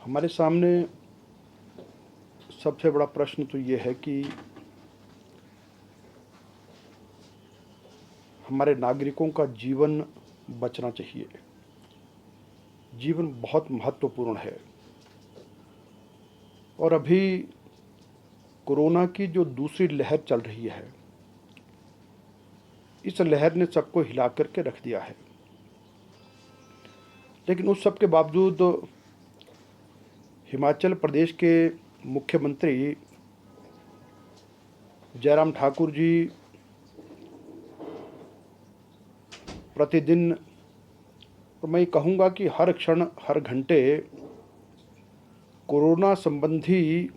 हमारे सामने सबसे बड़ा प्रश्न तो ये है कि हमारे नागरिकों का जीवन बचना चाहिए। जीवन बहुत महत्वपूर्ण है और अभी कोरोना की जो दूसरी लहर चल रही है, इस लहर ने सबको हिला करके रख दिया है। लेकिन उस सब के बावजूद हिमाचल प्रदेश के मुख्यमंत्री जयराम ठाकुर जी प्रतिदिन, और मैं कहूँगा कि हर क्षण हर घंटे कोरोना संबंधी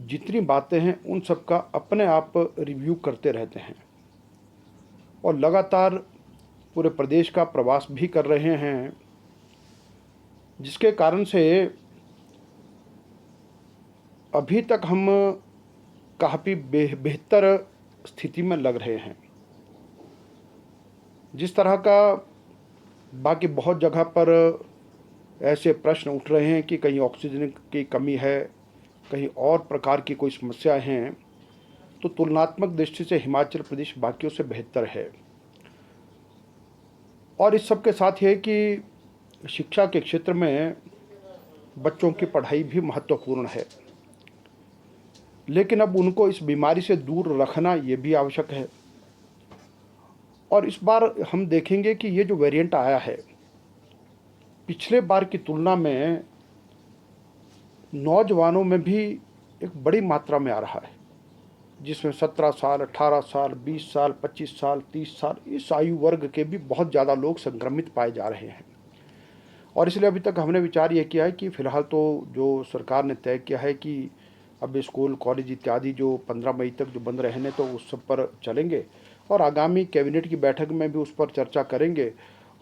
जितनी बातें हैं उन सब का अपने आप रिव्यू करते रहते हैं और लगातार पूरे प्रदेश का प्रवास भी कर रहे हैं, जिसके कारण से अभी तक हम काफ़ी बेहतर स्थिति में लग रहे हैं। जिस तरह का बाकी बहुत जगह पर ऐसे प्रश्न उठ रहे हैं कि कहीं ऑक्सीजन की कमी है, कहीं और प्रकार की कोई समस्याएं हैं, तो तुलनात्मक दृष्टि से हिमाचल प्रदेश बाकियों से बेहतर है। और इस सब के साथ ये कि शिक्षा के क्षेत्र में बच्चों की पढ़ाई भी महत्वपूर्ण है, लेकिन अब उनको इस बीमारी से दूर रखना ये भी आवश्यक है। और इस बार हम देखेंगे कि ये जो वेरिएंट आया है, पिछले बार की तुलना में नौजवानों में भी एक बड़ी मात्रा में आ रहा है, जिसमें 17 साल, 18 साल, 20 साल, 25 साल, 30 साल, इस आयु वर्ग के भी बहुत ज़्यादा लोग संक्रमित पाए जा रहे हैं। और इसलिए अभी तक हमने विचार ये किया है कि फ़िलहाल तो जो सरकार ने तय किया है कि अब स्कूल, कॉलेज इत्यादि जो 15 मई तक जो बंद रहने, तो उस सब पर चलेंगे और आगामी कैबिनेट की बैठक में भी उस पर चर्चा करेंगे।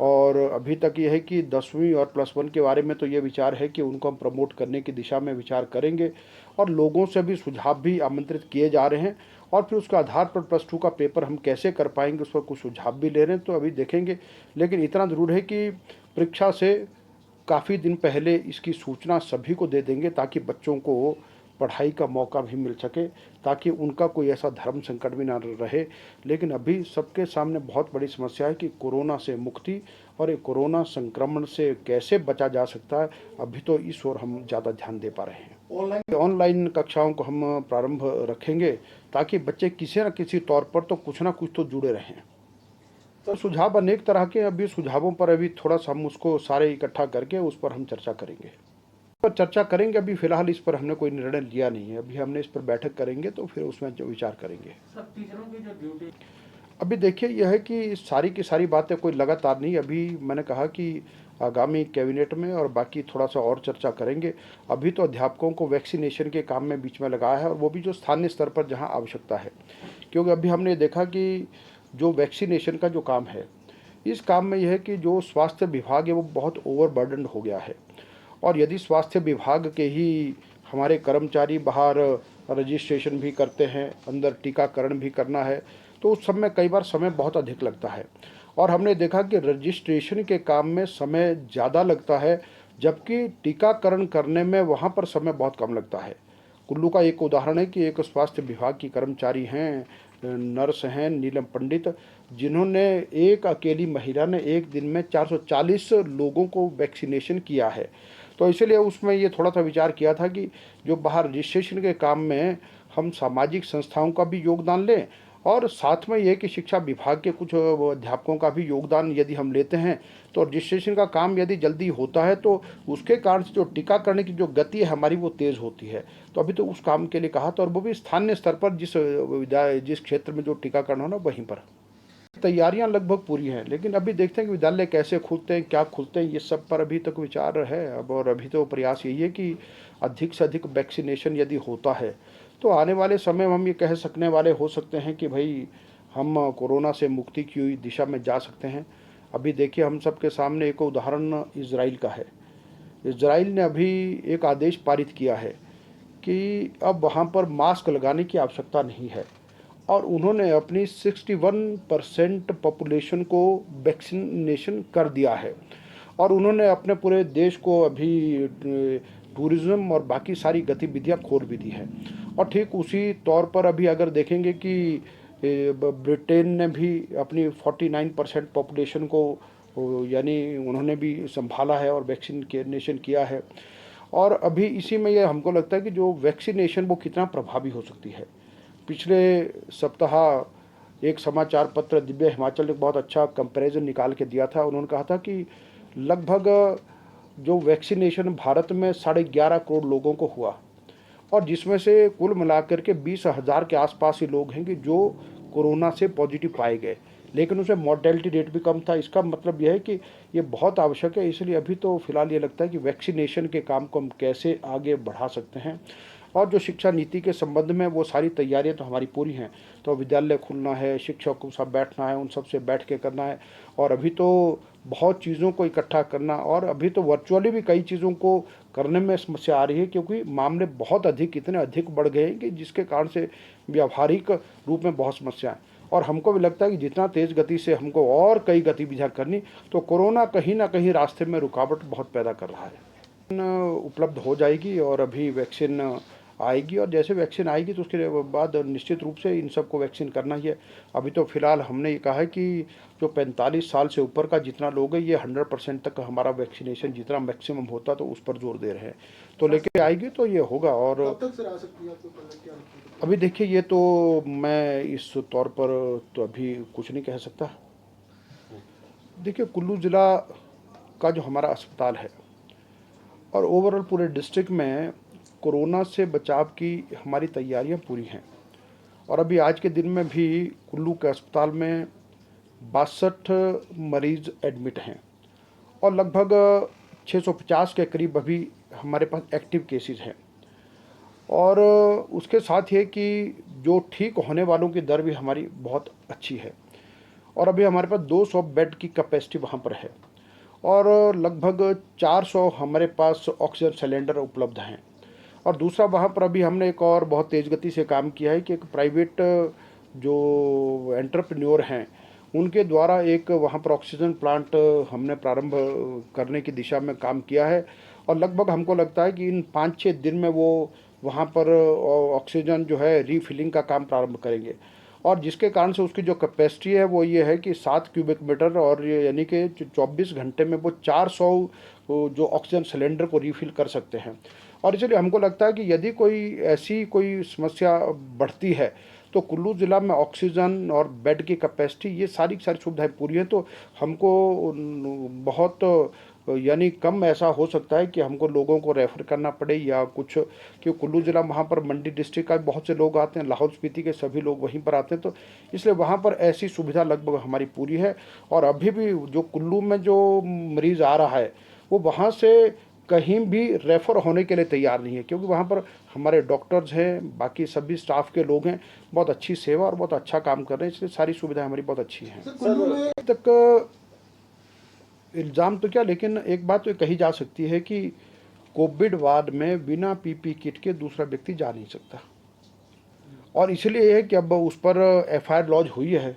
और अभी तक ये है कि 10वीं और +1 के बारे में तो ये विचार है कि उनको हम प्रमोट करने की दिशा में विचार करेंगे और लोगों से भी सुझाव भी आमंत्रित किए जा रहे हैं। और फिर उसके आधार पर +2 का पेपर हम कैसे कर पाएंगे, उस पर कुछ सुझाव भी ले रहे हैं, तो अभी देखेंगे। लेकिन इतना ज़रूर है कि परीक्षा से काफ़ी दिन पहले इसकी सूचना सभी को दे देंगे, ताकि बच्चों को पढ़ाई का मौका भी मिल सके, ताकि उनका कोई ऐसा धर्म संकट भी ना रहे। लेकिन अभी सबके सामने बहुत बड़ी समस्या है कि कोरोना से मुक्ति और ये कोरोना संक्रमण से कैसे बचा जा सकता है, अभी तो इस ओर हम ज़्यादा ध्यान दे पा रहे हैं। ऑनलाइन कक्षाओं को हम प्रारंभ रखेंगे, ताकि बच्चे किसी न किसी तौर पर तो कुछ ना कुछ तो जुड़े रहें। तो सुझाव अनेक तरह के, अभी सुझावों पर अभी थोड़ा सा हम उसको सारे इकट्ठा करके उस पर हम चर्चा करेंगे। अभी फ़िलहाल इस पर हमने कोई निर्णय लिया नहीं है। अभी हमने इस पर बैठक करेंगे तो फिर उसमें जो विचार करेंगे। सब टीचरों की जो ड्यूटी, अभी देखिए यह है कि सारी की सारी बातें कोई लगातार नहीं। अभी मैंने कहा कि आगामी कैबिनेट में और बाकी थोड़ा सा और चर्चा करेंगे। अभी तो अध्यापकों को वैक्सीनेशन के काम में बीच में लगाया है, और वो भी जो स्थानीय स्तर पर जहाँ आवश्यकता है। क्योंकि अभी हमने देखा कि जो वैक्सीनेशन का जो काम है, इस काम में यह है कि जो स्वास्थ्य विभाग है वो बहुत ओवरबर्डन हो गया है। और यदि स्वास्थ्य विभाग के ही हमारे कर्मचारी बाहर रजिस्ट्रेशन भी करते हैं, अंदर टीकाकरण भी करना है, तो उस सब में कई बार समय बहुत अधिक लगता है। और हमने देखा कि रजिस्ट्रेशन के काम में समय ज़्यादा लगता है, जबकि टीकाकरण करने में वहाँ पर समय बहुत कम लगता है। कुल्लू का एक उदाहरण है कि एक स्वास्थ्य विभाग की कर्मचारी हैं, नर्स हैं, नीलम पंडित, जिन्होंने, एक अकेली महिला ने एक दिन में 440 लोगों को वैक्सीनेशन किया है। तो इसलिए उसमें ये थोड़ा सा विचार किया था कि जो बाहर रजिस्ट्रेशन के काम में हम सामाजिक संस्थाओं का भी योगदान लें, और साथ में ये कि शिक्षा विभाग के कुछ अध्यापकों का भी योगदान यदि हम लेते हैं, तो रजिस्ट्रेशन का काम यदि जल्दी होता है तो उसके कारण से जो टीकाकरण की जो गति है हमारी वो तेज़ होती है। तो अभी तो उस काम के लिए कहा था, और वो भी स्थानीय स्तर पर, जिस क्षेत्र में जो टीकाकरण होना वहीं पर। तैयारियां लगभग पूरी हैं, लेकिन अभी देखते हैं कि विद्यालय कैसे खुलते हैं, क्या खुलते हैं, ये सब पर अभी तक विचार है अब। और अभी तो प्रयास यही है कि अधिक से अधिक वैक्सीनेशन यदि होता है, तो आने वाले समय में हम ये कह सकने वाले हो सकते हैं कि भाई हम कोरोना से मुक्ति की दिशा में जा सकते हैं। अभी देखिए, हम सबके सामने एक उदाहरण इजराइल का है। इजराइल ने अभी एक आदेश पारित किया है कि अब वहाँ पर मास्क लगाने की आवश्यकता नहीं है, और उन्होंने अपनी 61% पॉपुलेशन को वैक्सीनेशन कर दिया है। और उन्होंने अपने पूरे देश को अभी टूरिज़्म और बाकी सारी गतिविधियां खोल भी दी है। और ठीक उसी तौर पर अभी अगर देखेंगे कि ब्रिटेन ने भी अपनी 49% पॉपुलेशन को यानी उन्होंने भी संभाला है और वैक्सीनेशन किया है। और अभी इसी में ये हमको लगता है कि जो वैक्सीनेशन वो कितना प्रभावी हो सकती है। पिछले सप्ताह एक समाचार पत्र दिव्य हिमाचल ने बहुत अच्छा कंपैरिजन निकाल के दिया था। उन्होंने कहा था कि लगभग जो वैक्सीनेशन भारत में 11.5 करोड़ लोगों को हुआ और जिसमें से कुल मिलाकर के 20,000 के आसपास ही लोग हैं कि जो कोरोना से पॉजिटिव पाए गए, लेकिन उसमें मॉर्टेलिटी रेट भी कम था। इसका मतलब यह है कि ये बहुत आवश्यक है। इसलिए अभी तो फिलहाल ये लगता है कि वैक्सीनेशन के काम को हम कैसे आगे बढ़ा सकते हैं। और जो शिक्षा नीति के संबंध में वो सारी तैयारियां तो हमारी पूरी हैं। तो विद्यालय खुलना है, शिक्षकों को सब बैठना है, उन सब से बैठ के करना है। और अभी तो बहुत चीज़ों को इकट्ठा करना, और अभी तो वर्चुअली भी कई चीज़ों को करने में समस्या आ रही है, क्योंकि मामले बहुत अधिक इतने अधिक बढ़ गए हैं कि जिसके कारण से व्यावहारिक रूप में बहुत समस्या है। और हमको भी लगता है कि जितना तेज़ गति से हमको और कई गतिविधियाँ करनी, तो कोरोना कहीं ना कहीं रास्ते में रुकावट बहुत पैदा कर रहा है। उपलब्ध हो जाएगी और अभी वैक्सीन आएगी, और जैसे वैक्सीन आएगी तो उसके बाद निश्चित रूप से इन सबको वैक्सीन करना ही है। अभी तो फिलहाल हमने ये कहा है कि जो 45 साल से ऊपर का जितना लोग है, ये 100% तक हमारा वैक्सीनेशन जितना मैक्सिमम होता तो उस पर जोर दे रहे हैं। तो लेके आएगी तो ये होगा। और कब तक सर आ सकती है आपको क्या लगता है? अभी देखिए, ये तो मैं इस तौर पर तो अभी कुछ नहीं कह सकता। देखिए, कुल्लू ज़िला का जो हमारा अस्पताल है और ओवरऑल पूरे डिस्ट्रिक्ट में कोरोना से बचाव की हमारी तैयारियां पूरी हैं। और अभी आज के दिन में भी कुल्लू के अस्पताल में 62 मरीज एडमिट हैं और लगभग 650 के करीब अभी हमारे पास एक्टिव केसेस हैं। और उसके साथ ये कि जो ठीक होने वालों की दर भी हमारी बहुत अच्छी है। और अभी हमारे पास 200 बेड की कैपेसिटी वहाँ पर है और लगभग 400 हमारे पास ऑक्सीजन सिलेंडर उपलब्ध हैं। और दूसरा, वहाँ पर अभी हमने एक और बहुत तेज़ गति से काम किया है कि एक प्राइवेट जो एंटरप्रेन्योर हैं उनके द्वारा एक वहाँ पर ऑक्सीजन प्लांट हमने प्रारंभ करने की दिशा में काम किया है। और लगभग हमको लगता है कि इन 5-6 दिन में वो वहाँ पर ऑक्सीजन जो है रीफिलिंग का काम प्रारंभ करेंगे। और जिसके कारण से उसकी जो कैपेसिटी है वो ये है कि 7 क्यूबिक मीटर, और यानी कि 24 घंटे में वो 400 जो ऑक्सीजन सिलेंडर को रीफिल कर सकते हैं। और इसलिए हमको लगता है कि यदि कोई ऐसी कोई समस्या बढ़ती है तो कुल्लू ज़िला में ऑक्सीजन और बेड की कैपेसिटी, ये सारी सुविधाएं पूरी हैं। तो हमको बहुत यानी कम ऐसा हो सकता है कि हमको लोगों को रेफ़र करना पड़े या कुछ, क्योंकि कुल्लू ज़िला वहाँ पर मंडी डिस्ट्रिक्ट का बहुत से लोग आते हैं, लाहौल स्पीति के सभी लोग वहीं पर आते हैं। तो इसलिए वहाँ पर ऐसी सुविधा लगभग हमारी पूरी है। और अभी भी जो कुल्लू में जो मरीज़ आ रहा है वो वहाँ से कहीं भी रेफ़र होने के लिए तैयार नहीं है, क्योंकि वहाँ पर हमारे डॉक्टर्स हैं, बाकी सभी स्टाफ के लोग हैं, बहुत अच्छी सेवा और बहुत अच्छा काम कर रहे हैं। इसलिए सारी सुविधाएं हमारी बहुत अच्छी हैं। अभी तक इल्ज़ाम तो क्या, लेकिन एक बात तो कही जा सकती है कि कोविड वार्ड में बिना पीपी किट के दूसरा व्यक्ति जा नहीं सकता। और इसलिए ये है कि अब उस पर एफआईआर लॉन्च हुई है,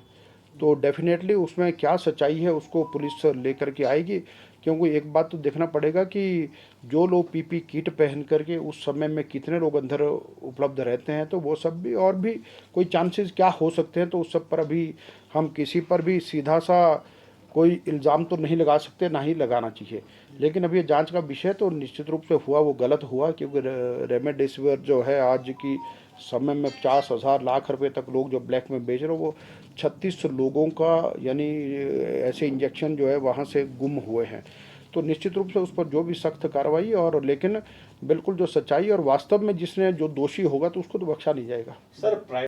तो डेफिनेटली उसमें क्या सच्चाई है उसको पुलिस लेकर के आएगी। क्योंकि एक बात तो देखना पड़ेगा कि जो लोग पीपी किट पहन करके उस समय में कितने लोग अंदर उपलब्ध रहते हैं, तो वो सब भी और भी कोई चांसेस क्या हो सकते हैं। तो उस सब पर अभी हम किसी पर भी सीधा सा कोई इल्ज़ाम तो नहीं लगा सकते, ना ही लगाना चाहिए। लेकिन अभी ये जांच का विषय तो निश्चित रूप से हुआ वो गलत हुआ, क्योंकि रेमडेसिविर जो है आज की समय में 50,000 लाख रुपए तक लोग जो ब्लैक में बेच रहे हो, वो 36 लोगों का यानी ऐसे इंजेक्शन जो है वहाँ से गुम हुए हैं। तो निश्चित रूप से उस पर जो भी सख्त कार्रवाई, और लेकिन बिल्कुल जो सच्चाई और वास्तव में जिसने जो दोषी होगा तो उसको तो बख्शा नहीं जाएगा। सर